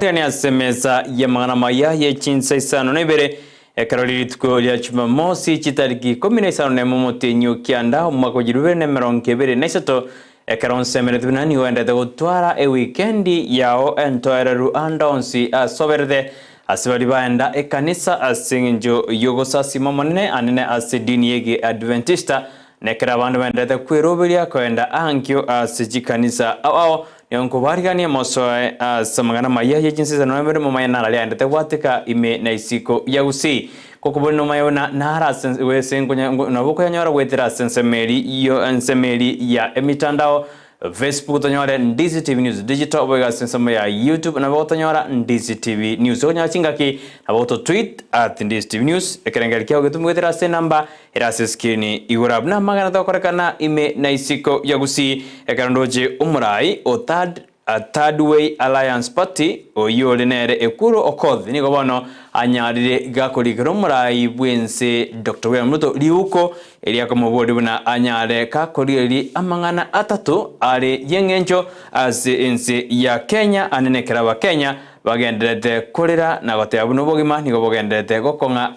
Yani asemeza ya Amayia ye Chinsa Isano na Ibere ekarori tuko lya Jumamosi chitariki 15 na Mumotenyo kianda umwaka 2023 ekaronsemere tunani wenda gutwara weekendi yao entoera Ruanda onsi asoberede asibali baenda ekanisa asinjo yogosasi mamonene anene asidini yege Adventista nekera bandu benda kwiroberia kwenda ankyo asijikanisa ao yonko barigani mosoe samagana maya ye Chinsa no mbere mo mayana ali ande watika ime na isiko ya Gusii kokubona mayona nara wesengo na boko yanyora wetera sensemeri yo ensemeri ya emitandao Facebook tanyora Ndizi TV News digital boga sensama ya YouTube na boto nyora Ndizi TV News onya chingaki na boto tweet @Ndizi TV News ekerengelkia ogetumwetera se namba irase skini igurabna magana tokorekana ime na isiko ya Gusii ekarondoje umurai o third way alliance party oyo lenere ekuro okoth nigo bono anyarire gakorigero murai bwense Dr. William Ruto liuko elia komobodi buna anyare kakoriri amangana atatu ari yengenjo ense ya Kenya anenekera ba Kenya bagenderete korera na goteabuno bogima nigo bogenderete gokonga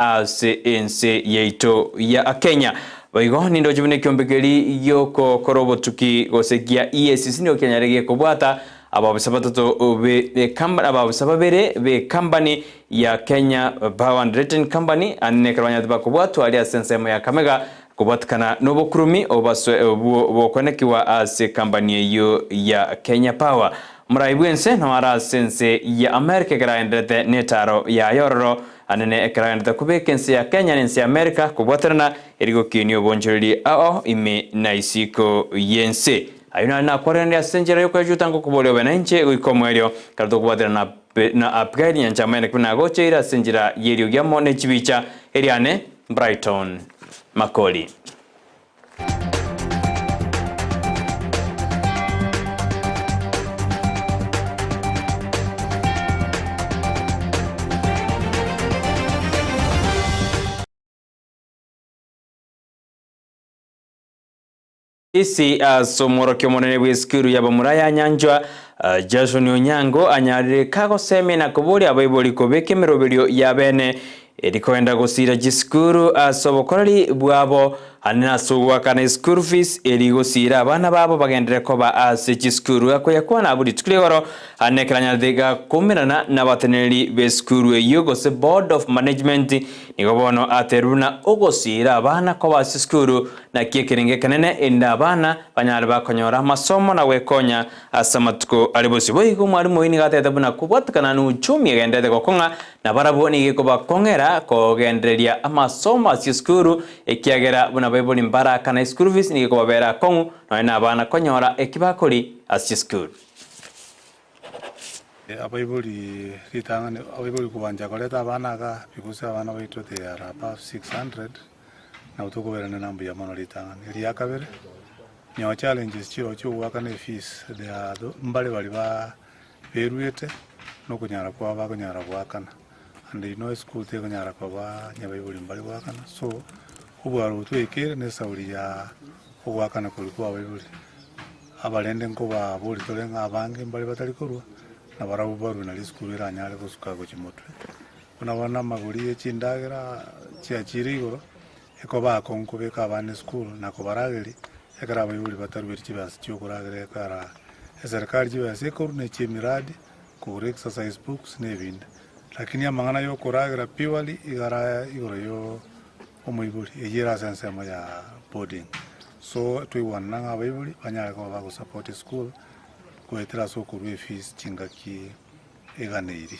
ense yeito ya Kenya baigo nindo jibune kyombekeri yoko korobo tuki gosegia EACC nigo kenyarege kubwata ababisabatoto ababisababere be company ya Kenya Power and Lighting Company anekerwanya bakubwatu ali asensemo ya Kamega kubatkana nobokurumi bokonekiwa ase company yo ya Kenya Power muraibwense no ara sense ya America graendete netaro ya yororo anene ekraendete kubekense ya Kenya nense America kubwatrana erigo kinyo bonjeri ao ime naisiko yense ayuna na kwarende asenjera yoko jutango kubolyo benenche uikomwelyo karto kubadira na upgrade nyanjamene kuna goche ira asenjera yerio gyamo ne chibicha eriane Brighton Makori Isi somoro kyomonene bweskuru yabamuraya nyanjwa Jason Onyango anyarire kago seme na kubuli abaiboli kobeke meroberio yabene erikoenda gosira jiskuru asobokorari bwabo anena sugwa kana school fees erigosira abana babo bagendere koba ase jiskuru akoyakwana abudi tukiregoro anekranya dega kumirana na bateneri beskuru yogose board of management nigobono ateruna ogosira abana koba jiskuru na kiekerenge kanene enda abana banyara bakonyora masomo na wekonya asamatuko alibosi boyigo mwarimu ini gatete buna kubwatkana n'uchumi agendete gokonga na baraboni gikoba kongera kogendereria amasomo asiskuru ekiagera buna baiboli mbara kana school fees nigikoba bera kongu na abana konyora ekibakori asiskuru abaiboli ritangane abaiboli kubanja koleta abana ga bikusa abana baito they are above 600 na utokoberana nambu ya mono ritangane eri yakabere nyo challenges chiro chuwa kana fees they are mbale bali ba beruete no kunyara kwa ba kunyara kwa kana and you know school te kunyara kwa ba nyabaiboli mbali kwa kana so ubwaro twekere ne sauri ya obwakana kulikuwa abaiboli abalende nkoba boli tolenga abange mbali batali korwa na barabu baru na school iranyale kusuka ko chimotwe unabona maguri echindagera chiachirigoro ekoba konkobeka abane school na kobarageri ekara abaiboli batarubiri chibasi cyokuragera ekara serikali chibasi korune chimiradi ku exercise books nebinde lakini amangana yo kuragera purely igara igoro yo omuibuli eyera sensema ya boarding so tuiwana abaibuli banyala ko bago support school kuetera so kurwe fees chingaki eganeiri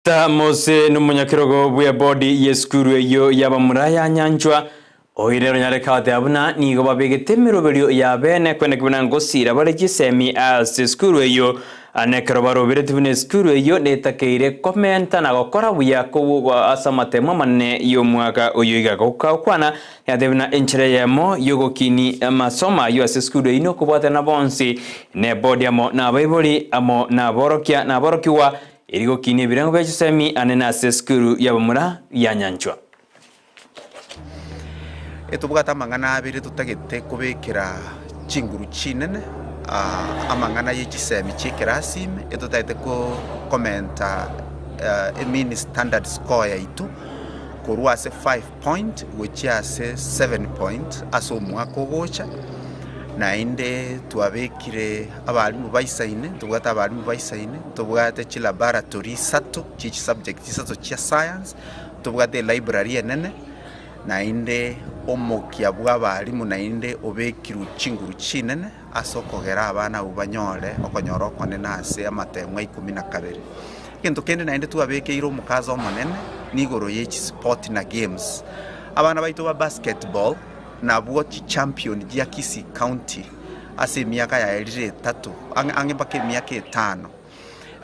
ta mose n'umunyakirogo bwa body yeskuru yo yabamuraya nyanjwa oirero nyare kate abuna nigo babegete miroberio ya bene kwene kubana ngosira baregi semi as skuru yo anekero barobere tibune skuru yo netakeire komenta na gokora buya ko asamate mamane yo mwaka oyiga kwana yadebna enchire yemo yogokini masoma yo as skuru ino kubata na bonsi ne body amo na baiboli amo na borokiwa erigo kini birango beje semi anena as skuru yabamura yanyanchwa etubwata mangana abiri tutagete kubekera chinguru chinene amangana y'ikisemi cy'ikirasime etutaite ko commenta mean standard score yaitu kurwa ase 5 point which ase 7 point aso mwaka gocha na inde twabekire abarimu baisaine tubwata abarimu baisaine tubwate chi laboratory sato chi subject sato chia science tubwate library enene na inde omokia bwa abarimu na inde obekiru chinguru chinene asokogera abana ubanyore okonyoro kone nase amatemwa 12 kintu kende na inde twabekeiro mukazo monene nigoro yechi sport na games abana baitu ba basketball na watch champion ya Kisii County ase miaka ya 3 ange bake miaka 5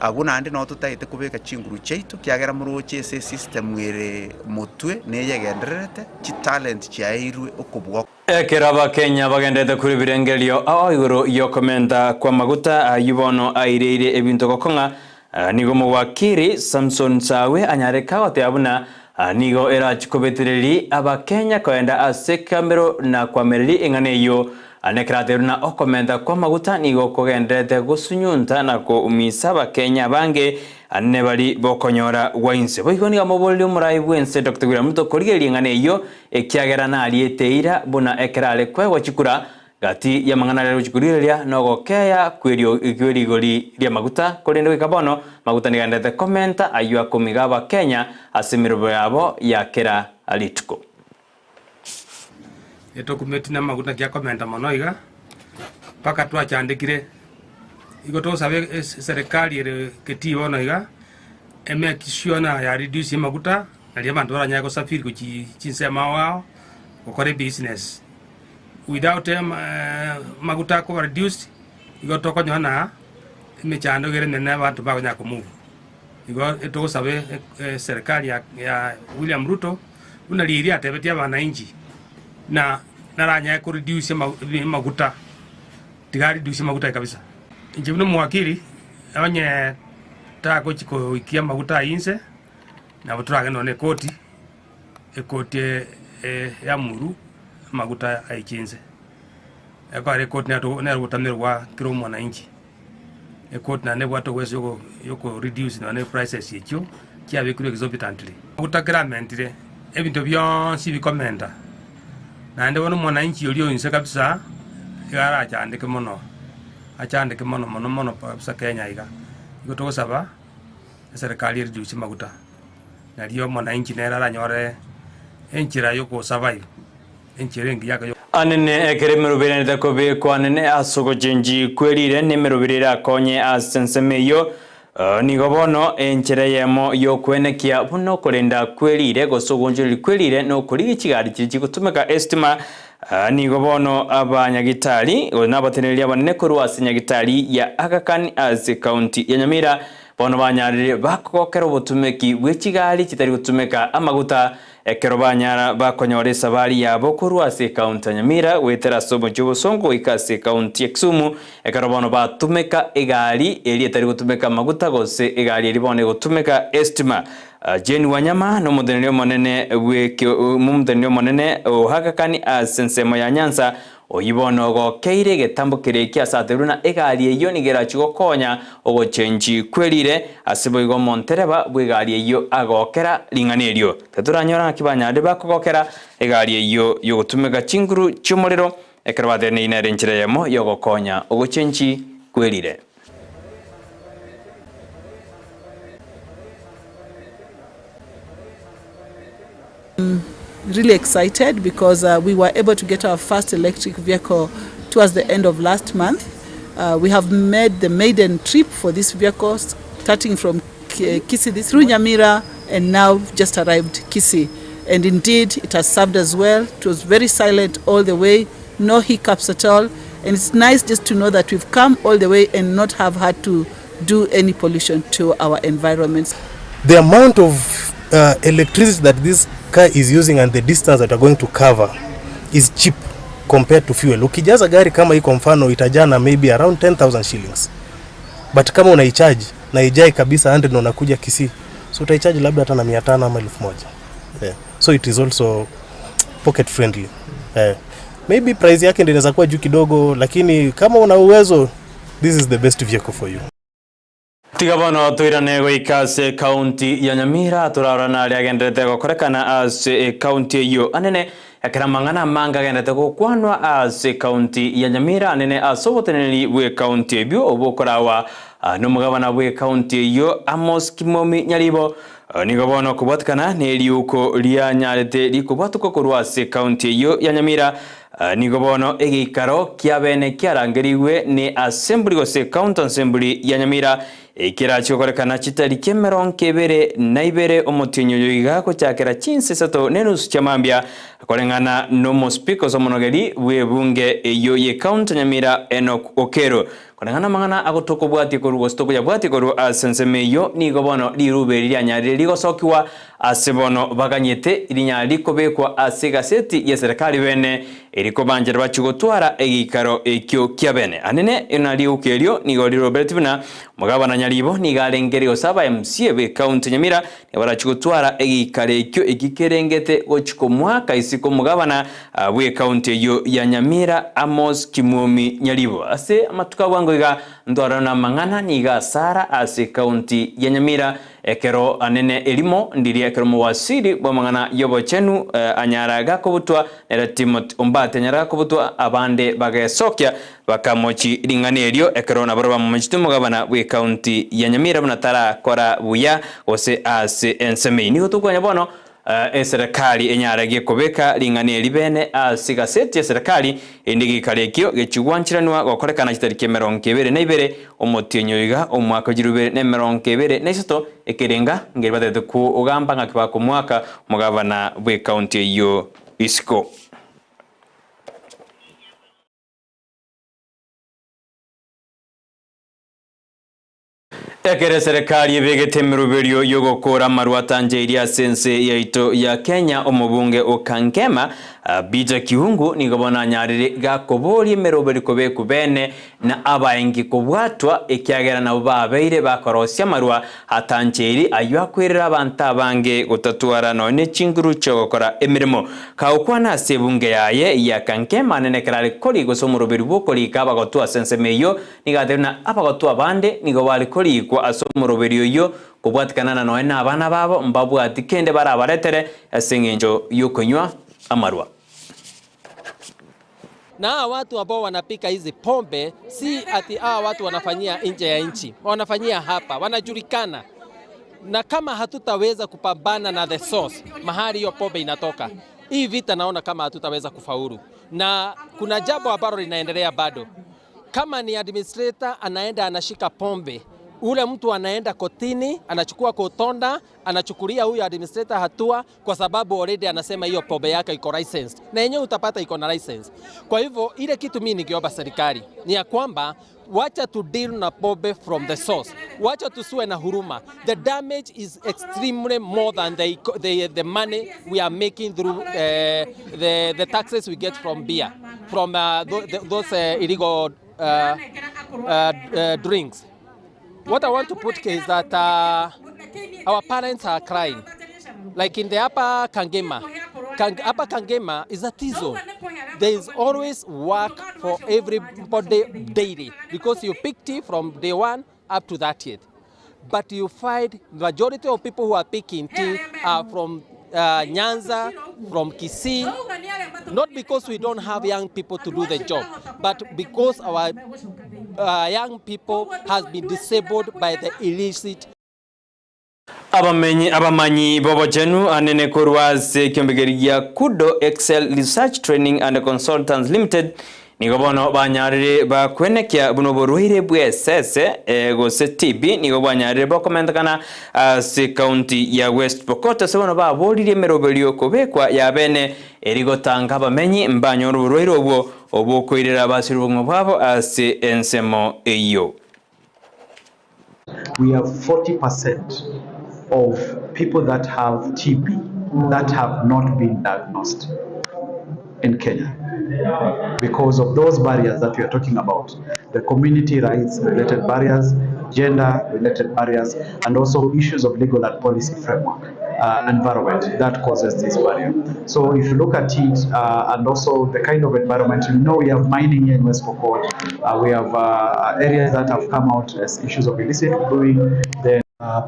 aguna ande no tutaite kubeka chinguru cheitu kiagera muroche ese system were mutwe neyegenderete chi talent chairwe okubwo Keraba Kenya bagendete kuri birengelio aho igoro yo komenta kwa maguta yubono aireire ebintu gokonga nigo muwakiri Samson Sawe anyareka oteabuna nigo era chikobetereri abakenya koenda asekambero na kwamereri enganeyo anekrateruna okomenta kwa maguta nigo kogendete gusunyunta na ko umisa abakenya bange anne bali bokonyora wainse boigoni amoboli umurai bwense Dr. William Mutokori enganeyo ekiagera na alieteira buna ekrale kwe wachikura gati ya mangana lero chikuriria nogo keya kweri goli ria maguta kolende kabono maguta nigandete komenta ayua kumigaba Kenya asimirobo yabo yakera alituko etokumeti na maguta kya komenta monoiga paka twachandikire igo to sabe serikali ere keti onoiga eme kisiona ya reduce maguta na ria bantu baranya ko safiri ku Chinsa wao okore business without maguta ko reduced igo to ko nyona imechando gere nene bantu bagonya ko move igo eto sabe serikali ya William Ruto unaliria atebetia wananchi na naranya ko reduce maguta tigari reduce maguta kabisa njibino mwakili abanye tako chiko ikia maguta inse na buturage none koti ekoti ya muru maguta aichinze eko rekoti na rutanirwa kiro mwananchi ekoti na nebo to weso yoko reduce na prices yecho kia bikuru exorbitantly maguta gramentire ebintu byonsi bikomenda na ndebo mwananchi yolio inse kabisa igara achandike mono mono kabisa Kenya iga igoto saba serikali reduce maguta na rio mwananchi nera ranyore enchira yoko survive enchirengi yaka anene ekeremero da kobe kwanene asogo jenji kwerire nemerobirira konye asensemeyo nigobono enchire yemo yo kwenekia buno kolenda kwerire gosogonjeri kwerire no kuri ikigari kiri gutumeka estima nigobono abanyagitari nabateneria banene kuru asinyagitari ya Agakani as county ya Nyamira bono banyarire bakokera obutumeki bw'ekigari kitari gutumeka amaguta ekero banyara bakonyoresa bali yabo kuru ase county Nyamira wetera sobo cy'ubusongo ikase county Kisumu ekero bono batumeka egari eri etari gutumeka amaguta gose egari eri bone gutumeka estima Jeni Wanyama no mudenero monene mumudenero monene Agakani asensemo ya Nyanza oyibono go keire getambukire kia sateruna egari eyo nigera chigokonya ogo chenji kwerire asibo igo montereba bwegari eyo agokera linganerio teturanyora kibanyade bakogokera egari eyo yogutumega chinguru cyumuriro ekerabade ne inarenchire yemo yogokonya ogo chenji kwerire. Really excited because we were able to get our first electric vehicle towards the end of last month. We have made the maiden trip for this vehicle starting from Kisii through Nyamira and now just arrived Kisii. And indeed it has served us well. It was very silent all the way, no hiccups at all. And it's nice just to know that we've come all the way and not have had to do any pollution to our environments. The amount of electricity that this car is using and the distance that are going to cover is cheap compared to fuel. Ukijaza gari kama hii kwa mfano itajana maybe around 10,000 shillings. But kama unaicharge na ijai kabisa 100 na unakuja Kisii, so utaicharge labda hata na 500 ama 1000. Yeah. So it is also pocket friendly. Maybe price yake ndio inaweza kuwa juu kidogo, lakini kama una uwezo, this is the best vehicle for you. Tigabono tuirane goikase county ya Nyamira turarana riagendete gokorekana as county iyo anene akaramangana manga gendete gokwanwa as county ya Nyamira anene asoboteneri we county bio obokorawa no mugabana we county iyo Amos Kimomi Nyaribo nigabono kubatkana neriuko ria nyarete likubatuko kurwa as county iyo ya Nyamira nigobono egikaro kiabene kiarangeriwe ni assembly gose county assembly ya Nyamira ikira chikorekana chitari kemeron kebere na Ibere omotinyo yoiga ko chakera Chinsa sato nenus chamambia kolengana no speakers omonogeri we bunge eyo ye county Nyamira Enoch Okero kolengana mangana agotoko bwati ko rugostoko ya bwati ko asensemeyo nigobono lirube lyanyari ligosokiwa asebono baganyete ilinyari kobekwa asegaseti ya serikali bene eriko banjera bachugotwara egikaro ekyo kiabene anene enali ukelyo nigo Robert bina mugabana Nyaribo nigarengere osaba MCA be county Nyamira nibarachugotwara egikare ekyo egikerengete gochiko mwaka isiko mugabana we county yo ya Nyamira Amos Kimomi Nyaribo ase amatuka wango iga ndorana mangana niga sara ase county ya Nyamira ekero anene elimo ndiri ekero muwasiri bomangana yobo chenu anyaraga kobutwa era Timothy Ombate nyaraga kobutwa abande bagesokya bakamochi ringanerio ekero na baroba mumechitu mugabana we county ya Nyamira bunatara kora buya ose ase enseme ni gotukwanya bono serikali enyaragie kobeka ringaneri bene asigaseti ya serikali indigi karekio gechugwanchiranwa gokorekana chitari kemeron kebere na Ibere omotinyo iga omwaka jirube ne meron kebere na isoto ekerenga ngeri batete ku ogamba ngakiba ku mwaka mugabana we county yo isiko ekere serikali ebegete miruberio yogokora marwatanje iria sense yaito ya Kenya omubunge okankema bija kiungu nigobona nyarire gakobori meroberi kobeku bene na abaengi kubwatwa ekiagera na babeire bakorosya marwa hatanjeri ayakwerera abantu abange gotatwara none chinguru chogokora emirimo kaukwana sebunge yaye ya kankema nene kerale kori gosomuruberi bokori kabagotwa sense meyo nigaderna abagotwa bande nigobali kori kwa asomuruberi yo kubwatikana noe na abana babo mbabwati kende barabaretere asengenjo yokonywa amarwa. Na watu ambao wanapika hizi pombe si ati watu wanafanyia nje ya nchi, wanafanyia hapa, wanajulikana. Na kama hatutaweza kupambana na the source, mahali hiyo pombe inatoka, hii vita naona kama hatutaweza kufaulu. Na kuna jambo ambalo linaendelea bado. Kama ni administrator anaenda anashika pombe, ule mtu anaenda kotini, anachukua kotonda, anachukulia huyo administrator hatua kwa sababu already anasema hiyo pombe yake iko licensed. Na yenyewe utapata iko na license. Kwa hivyo ile kitu mimi ningeomba serikali ni ya kwamba wacha to deal na pombe from the source. Wacha tusiwe na huruma. The damage is extremely more than the money we are making through the taxes we get from beer, from those illegal drinks. What I want to put is that our parents are crying. Like in the Upper Kangema. Upper Kangema is a T-zone. There is always work for everybody daily because you pick tea from day 1 up to 30th. But you find majority of people who are picking tea are from Nyanza, from Kisii, not because we don't have young people to do the job, but because our young people has been disabled by the illicit. Abamanyi bobo jenu anene korwaze kyombegeria Kudo Excel Research Training and Consultants Limited nigobono banyarire bakwenekya buno boruhire bwesese gose TB nigo banyarire bakomentakana se county ya West Pokot sebono babolire meroberio kobekwa ya bene erigotanga abamenyi mbanyo ruruhire obwo koirera basirubwo bwabo ase ensemo eyo. We have 40% of people that have TB that have not been diagnosed in Kenya because of those barriers that we are talking about, the community rights related barriers, gender related barriers, and also issues of legal and policy framework. environment that causes this barrier. So if you look at it, and also the kind of environment, we have mining here in West Pokot, we have areas that have come out as issues of illicit brewing. Then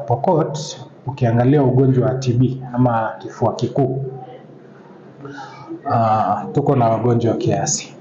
Pokot, ukiangalia ugonjwa wa TB ama kifua kikuu, tuko na wagonjwa kiasi.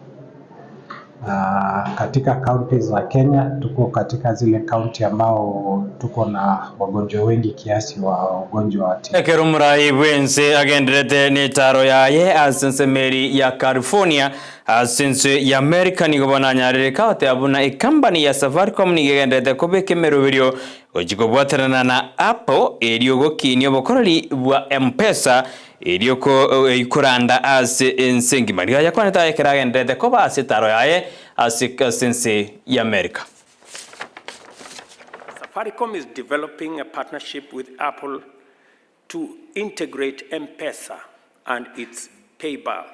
Katika counties za Kenya, tuko katika zile county ambao tuko na wagonjwa wengi kiasi wa ugonjwa wa TB. Kerumurai wense agendrete ni taro yaye asense meri ya California asense ya America ni gobana nyarire kaote abuna ikambani ya Safaricom ni agendrete kobeke merobirio ojikobwaterana na Apple eriogo kinyo bokorori bwa M-Pesa erioko ikuranda ase ensengi maria yakwaneta ekera agendrete koba ase taro yaye ase sense ya America. Safaricom is developing a partnership with Apple to integrate M-Pesa and its PayPal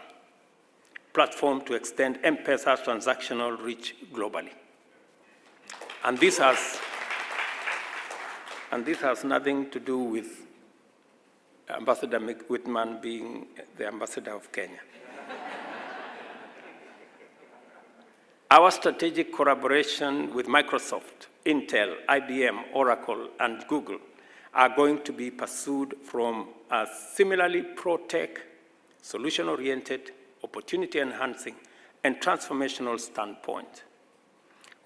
platform to extend M-Pesa's transactional reach globally. And this has nothing to do with Ambassador Whitman being the ambassador of Kenya. Our strategic collaboration with Microsoft, Intel, IBM, Oracle, and Google are going to be pursued from a similarly pro-tech, solution-oriented, opportunity-enhancing, and transformational standpoint.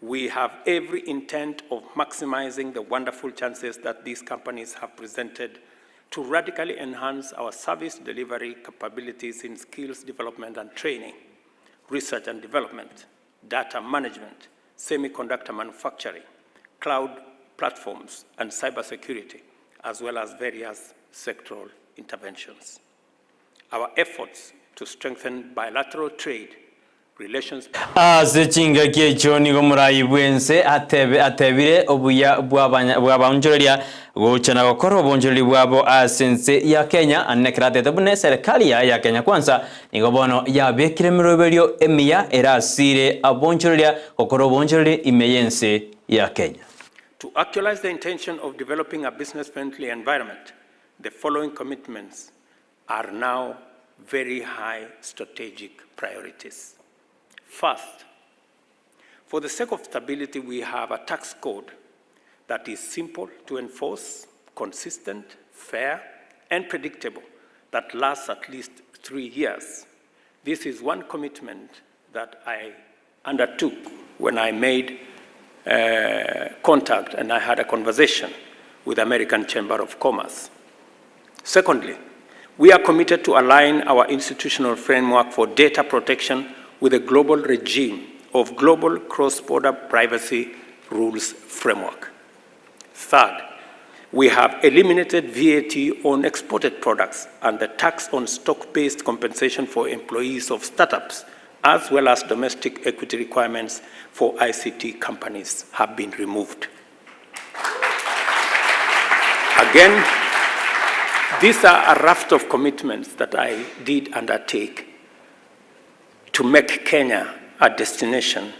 We have every intent of maximizing the wonderful chances that these companies have presented to radically enhance our service delivery capabilities in skills development and training, research and development, data management, semiconductor manufacturing, cloud platforms, and cybersecurity, as well as various sectoral interventions. Our efforts to strengthen bilateral trade relations. Chinga kecho ni gomurai bwense atebire obuya bwabanjoria gochana gokoro bonjori bwabo asense ya Kenya anekrate tabune serikali ya Kenya kwanza ni gobono ya bekire miroberio emia erasire abonjoria gokoro bonjori imeyense ya Kenya. To actualize the intention of developing a business-friendly environment, the following commitments are now very high strategic priorities. First, for the sake of stability, we have a tax code that is simple to enforce, consistent, fair, and predictable, that lasts at least 3 years. This is one commitment that I undertook when I made contact and I had a conversation with the American Chamber of Commerce. Secondly, we are committed to align our institutional framework for data protection with a global regime of global cross-border privacy rules framework. Third, we have eliminated VAT on exported products and the tax on stock-based compensation for employees of startups, as well as domestic equity requirements for ICT companies have been removed. Again, these are a raft of commitments that I did undertake to make Kenya a destination.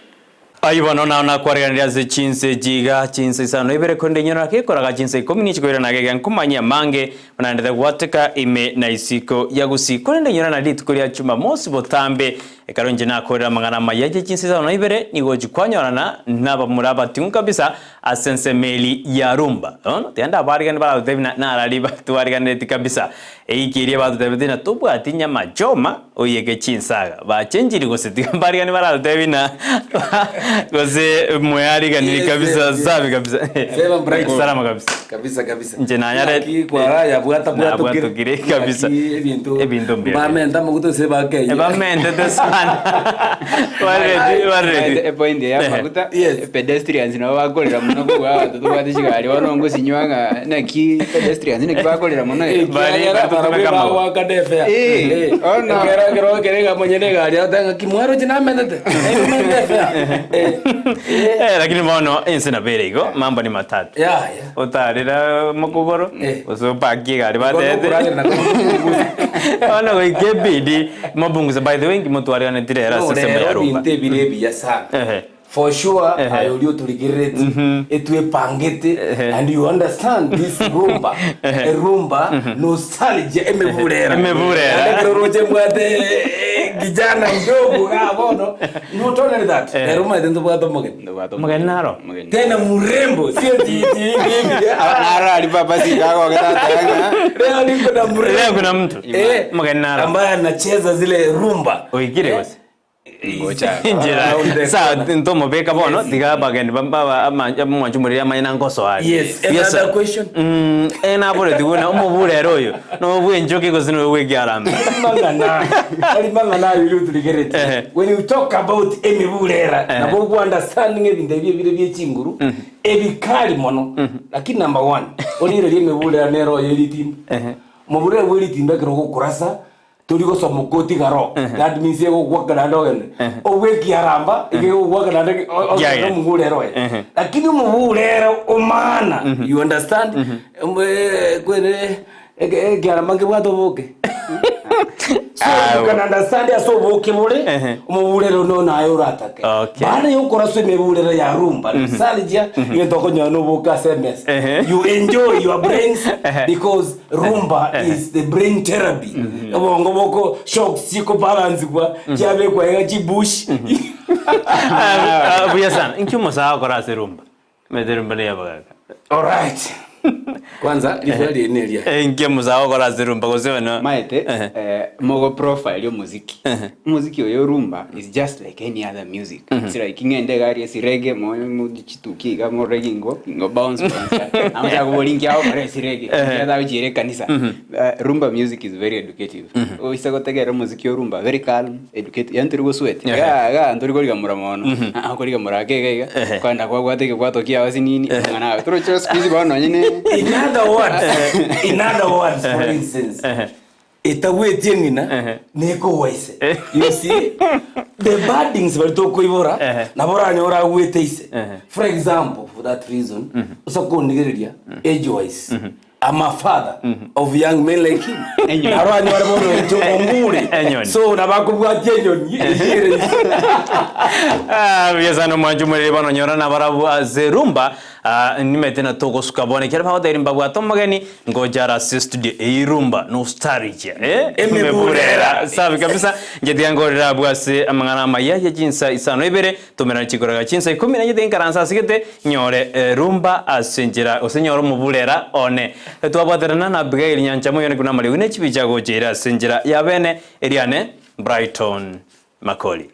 Ayubono na kwariganira ze Chinsa jiga Chinsa Isano Ibere konde nyora ke koraga Chinsa komini chikoira nagega nkumanya mange banandeza gwateka ime na isiko ya Gusii konde nyora na litukuria chuma mosi botambe ekaronje nakorera mangana mayaje Chinsa Isano Ibere ni gojikwanyana naba muraba tingu kabisa asense meli ya rumba tenda barigani bala tebina na araliba tuarigani kabisa eikirie batu tebina tubu atinya majoma oyege Chinsa ba chenjiri gosetika barigani bala tebina Gusii mwari ganiri kabisa sabi kabisa. Sema Brighton. Salama kabisa. Kabisa. Nje na nyare. Kwa ya bwata tukire kabisa. Ebintu mbere. Bamenda muguto seba Kenya. Bamenda tesana. Waredi. Epoinde ya maguta. Pedestrians na bakorera muno kwa tutubadishikari wanongo sinywanga naki pedestrians ne bakorera muno. Bari kama wakadefea. Ona. Kerega mwenye gari atanga kimwaro jina mendete. Lakini maono insina berego mambo ni matatu. Utarira mukugoro usopaki gari batete. Ona wikebidi mabunguza by the way mtu ari anatirera sasa ya rumba. Inte birebi ya sana. For sure, I will to regret it will pangete, and you understand this rumba, rumba, nostalgia, emevurera. Roje mwate kijana mdogo bono. Not only that, rumba dentro bwato mogen naro. Tena murembo, sio titi. Naro alipapa sikako wakati. Leo kuna mtu. Mogen naro. Ambaye anacheza zile rumba. Oigire wasi. Sa ntomo beka bono diga bagen bamba amwanjumurira amanya ngoso ari. Yes, another question. Ena bore diguna umubure royo no bwenjoke kozino wegiarambe. Mangana you to get. When you talk about emibulera na bogu understanding ebinde bye chinguru ebikali mono lakini number 1 onire emibulera nero yelitim mubulera welitim bakiro kurasa Turigo somokoti garo. That means you work around again. Oweki aramba, you work around again. Lakini muvulero omana. You understand? Garamange wado voke. So you can understand ya so voke mole. Muvulero no na ayoratake. Bana yokora so mevulero ya rumba. Salija yetoko nyono voka SMS. You enjoy your brains because rumba is the brain therapy. Ngoboko shock siko balance kwa chabe kwa yachi bush. Buya sana inkyuma sawa kora serumba. Mederumba ya baga. All right. Kwanza ifali enelia. Inkyuma sawa kora serumba kozena. Maete mogo profile yo muziki. Muziki yo rumba is just like any other music. It's like ngende gari si reggae mo chituki ga mo reggae ngo bounce bounce. Amja ko bolingi ao pare si reggae. Ya da ujire kanisa. Rumba music is very educative. O isa gotegera muziki yo rumba very calm, educative. Yanturi go sweat. Ga nduri go ligamura mono. Ko ligamura kege kwanda kwa gwateke kwatokia wasi nini. Ngana tro cho squeeze bono nyine. In other words, for instance, itawe tiengina neko waise. You see, the bad things were to koivora, na bora nyora weteise. For example, for that reason, usako nigeria age wise. I'm a father of young men like him. Arwa nyora bono to omuri. So nabakubwa tenyoni. Isano mwanjumurira bano nyora na barabu azerumba. Nimetena togo sukabone kera pa oderimba bwato magani ngojara studio irumba nostalgia emebulera sabi kabisa ngedi ngorira bwase amangana Amayia ya Chinsa Isano Ibere tumera chikoraga Chinsa 10 na ngedi nkaransa sigete nyore rumba asenjira osenyoro mubulera one twabwaterana na Abigail Nyanchamo yone kuna mali wine chibichago jera asenjira yabene Brighton Makori.